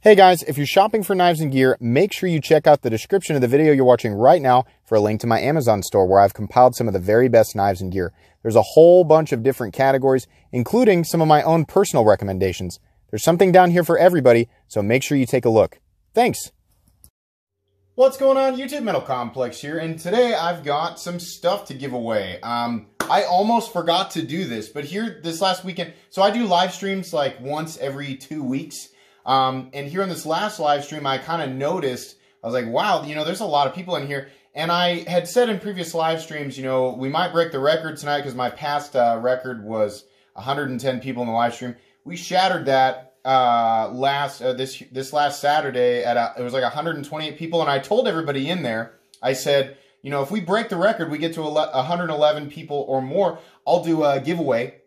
Hey guys, if you're shopping for knives and gear, make sure you check out the description of the video you're watching right now for a link to my Amazon store where I've compiled some of the very best knives and gear. There's a whole bunch of different categories, including some of my own personal recommendations. There's something down here for everybody, so make sure you take a look. Thanks! What's going on, YouTube? Metal Complex here, and today I've got some stuff to give away. I almost forgot to do this, but this last weekend, so I do live streams like once every 2 weeks. And here in this last live stream, I kind of noticed, I was like, wow, there's a lot of people in here. And I had said in previous live streams, we might break the record tonight because my past record was 110 people in the live stream. We shattered that this last Saturday it was like 128 people. And I told everybody in there, I said, if we break the record, we get to 111 people or more, I'll do a giveaway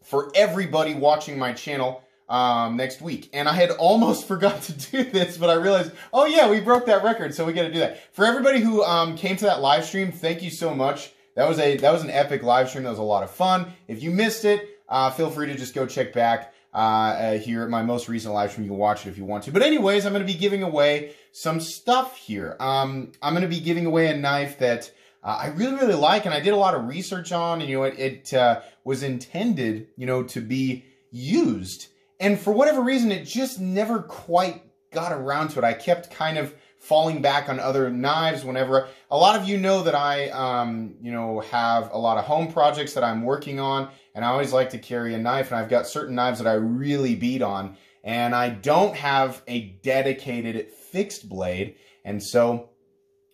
for everybody watching my channel next week. And I had almost forgot to do this, but I realized, oh yeah, we broke that record, so we got to do that. For everybody who came to that live stream, thank you so much. That was an epic live stream. That was a lot of fun. If you missed it, feel free to just go check back here at my most recent live stream. You can watch it if you want to. But anyways, I'm going to be giving away some stuff here. I'm going to be giving away a knife that I really, really like, and I did a lot of research on, and it was intended, to be used. And for whatever reason, it just never quite got around to it. I kept kind of falling back on other knives whenever. A lot of you know that I, have a lot of home projects that I'm working on, and I always like to carry a knife, and I've got certain knives that I really beat on, and I don't have a dedicated fixed blade. And so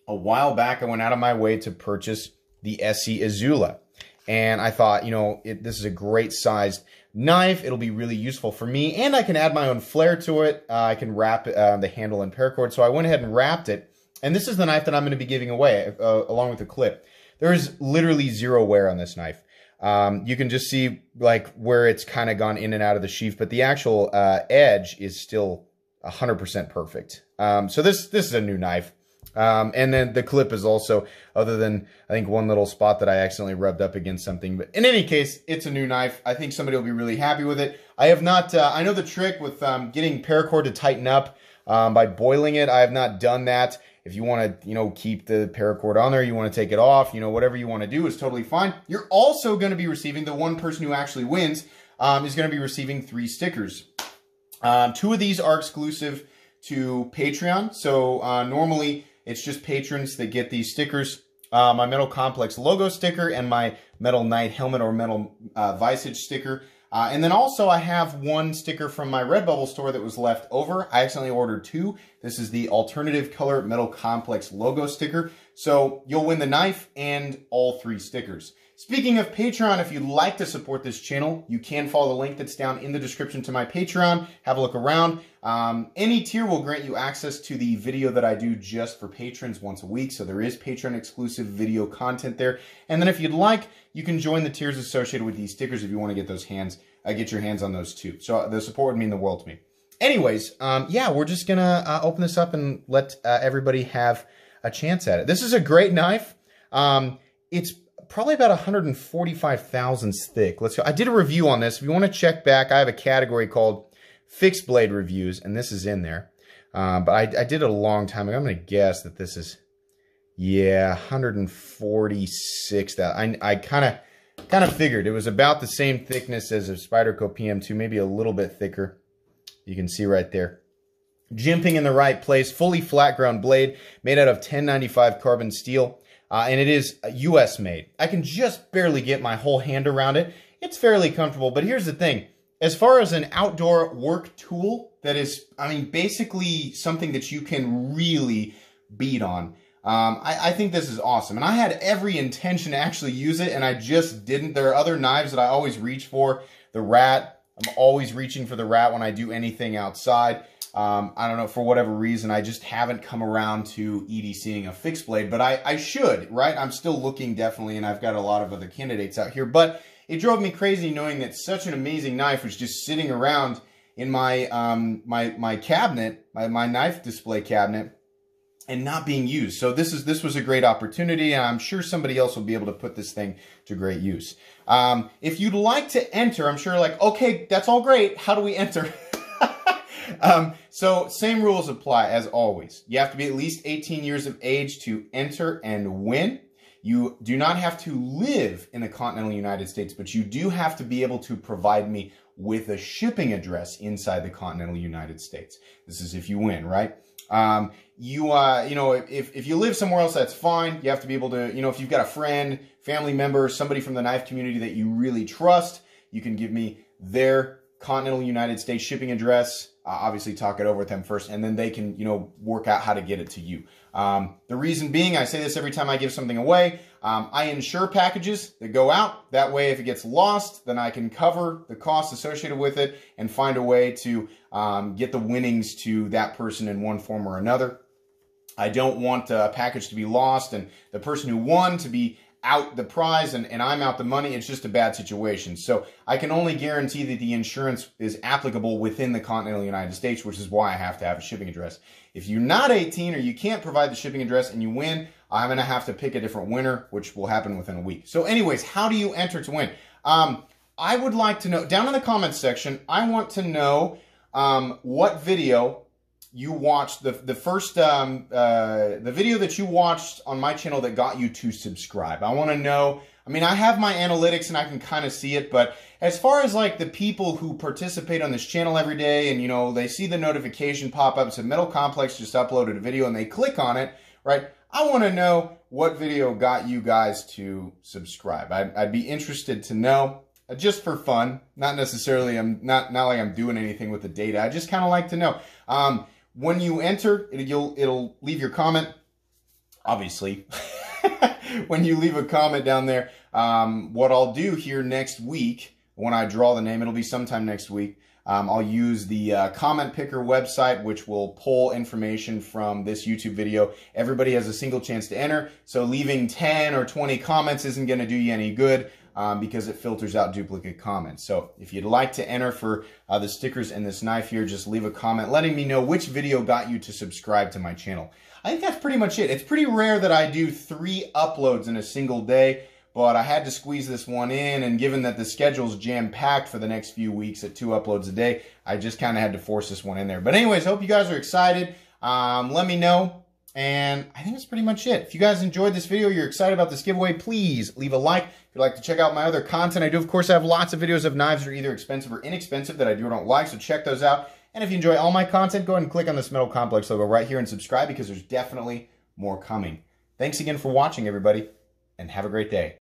a while back, I went out of my way to purchase the ESEE IZULA. And I thought, this is a great sized knife. It'll be really useful for me, and I can add my own flair to it. I can wrap the handle in paracord. So I went ahead and wrapped it. And this is the knife that I'm going to be giving away along with the clip. There is literally zero wear on this knife. You can just see like where it's kind of gone in and out of the sheath, but the actual edge is still 100% perfect. So this is a new knife. And then the clip is also, other than, I think, one little spot that I accidentally rubbed up against something. But in any case, it's a new knife. I think somebody will be really happy with it. I have not, I know the trick with getting paracord to tighten up by boiling it. I have not done that. If you want to, keep the paracord on there, you want to take it off, whatever you want to do is totally fine. You're also going to be receiving, the one person who actually wins is going to be receiving 3 stickers. 2 of these are exclusive to Patreon. So normally, it's just patrons that get these stickers. My Metal Complex logo sticker and my Metal Knight helmet or Metal Visage sticker. And then also I have 1 sticker from my Redbubble store that was left over. I accidentally ordered 2. This is the alternative color Metal Complex logo sticker. So you'll win the knife and all 3 stickers. Speaking of Patreon, if you'd like to support this channel, you can follow the link that's down in the description to my Patreon. Have a look around. Any tier will grant you access to the video that I do just for patrons once a week. So there is Patreon exclusive video content there. And then if you'd like, you can join the tiers associated with these stickers if you want to get get your hands on those too. So the support would mean the world to me. Anyways, yeah, we're just gonna open this up and let everybody have a chance at it. This is a great knife. It's probably about 145 thousandths thick. Let's go. I did a review on this. If you want to check back, I have a category called Fixed Blade Reviews, and this is in there. But I did it a long time ago. I'm going to guess that this is, yeah, 146. I kind of figured it was about the same thickness as a Spyderco PM2, maybe a little bit thicker. You can see right there. Jimping in the right place, fully flat ground blade, made out of 1095 carbon steel. And it is US made. I can just barely get my whole hand around it. It's fairly comfortable, but here's the thing. As far as an outdoor work tool that is, basically something that you can really beat on, I think this is awesome. And I had every intention to actually use it, and I just didn't. There are other knives that I always reach for. The Rat, I'm always reaching for the Rat when I do anything outside. I don't know, for whatever reason, I just haven't come around to EDCing a fixed blade, but I should, right? I'm still looking, definitely, and I've got a lot of other candidates out here, but it drove me crazy knowing that such an amazing knife was just sitting around in my my cabinet, my knife display cabinet, and not being used. So this was a great opportunity, and I'm sure somebody else will be able to put this thing to great use. If you'd like to enter, I'm sure like, okay, that's all great. How do we enter? So same rules apply as always. You have to be at least 18 years of age to enter and win. You do not have to live in the continental United States, but you do have to be able to provide me with a shipping address inside the continental United States. This is if you win, right? You know, if you live somewhere else, that's fine. You have to be able to, you know, if you've got a friend, family member, somebody from the knife community that you really trust, you can give me their continental United States shipping address. Obviously talk it over with them first, and then they can, you know, work out how to get it to you. The reason being, I say this every time I give something away, I insure packages that go out. That way, if it gets lost, then I can cover the costs associated with it and find a way to get the winnings to that person in one form or another. I don't want a package to be lost and the person who won to be out the prize and I'm out the money. It's just a bad situation. So I can only guarantee that the insurance is applicable within the continental United States, which is why I have to have a shipping address. If you're not 18 or you can't provide the shipping address and you win, I'm going to have to pick a different winner, which will happen within a week. So anyways, how do you enter to win? I would like to know, down in the comments section, I want to know what video you watched, the video that you watched on my channel that got you to subscribe. I want to know, I mean, I have my analytics and I can kind of see it, but as far as like the people who participate on this channel every day and, you know, they see the notification pop up, so Metal Complex just uploaded a video and they click on it, right? I want to know what video got you guys to subscribe. I'd be interested to know, just for fun, not necessarily, not like I'm doing anything with the data. I just kind of like to know. When you enter, it'll leave your comment, obviously. When you leave a comment down there, what I'll do here next week, when I draw the name, it'll be sometime next week, I'll use the comment picker website, which will pull information from this YouTube video. Everybody has a single chance to enter, so leaving 10 or 20 comments isn't going to do you any good. Because it filters out duplicate comments. So if you'd like to enter for the stickers and this knife here, just leave a comment letting me know which video got you to subscribe to my channel. I think that's pretty much it. It's pretty rare that I do 3 uploads in a single day, but I had to squeeze this one in, and given that the schedule's jam-packed for the next few weeks at 2 uploads a day, I just kind of had to force this one in there. But anyways, hope you guys are excited. Let me know. And I think that's pretty much it. If you guys enjoyed this video, you're excited about this giveaway, please leave a like. If you'd like to check out my other content, I do, of course, have lots of videos of knives that are either expensive or inexpensive that I do or don't like, so check those out. And if you enjoy all my content, go ahead and click on this Metal Complex logo right here and subscribe, because there's definitely more coming. Thanks again for watching, everybody, and have a great day.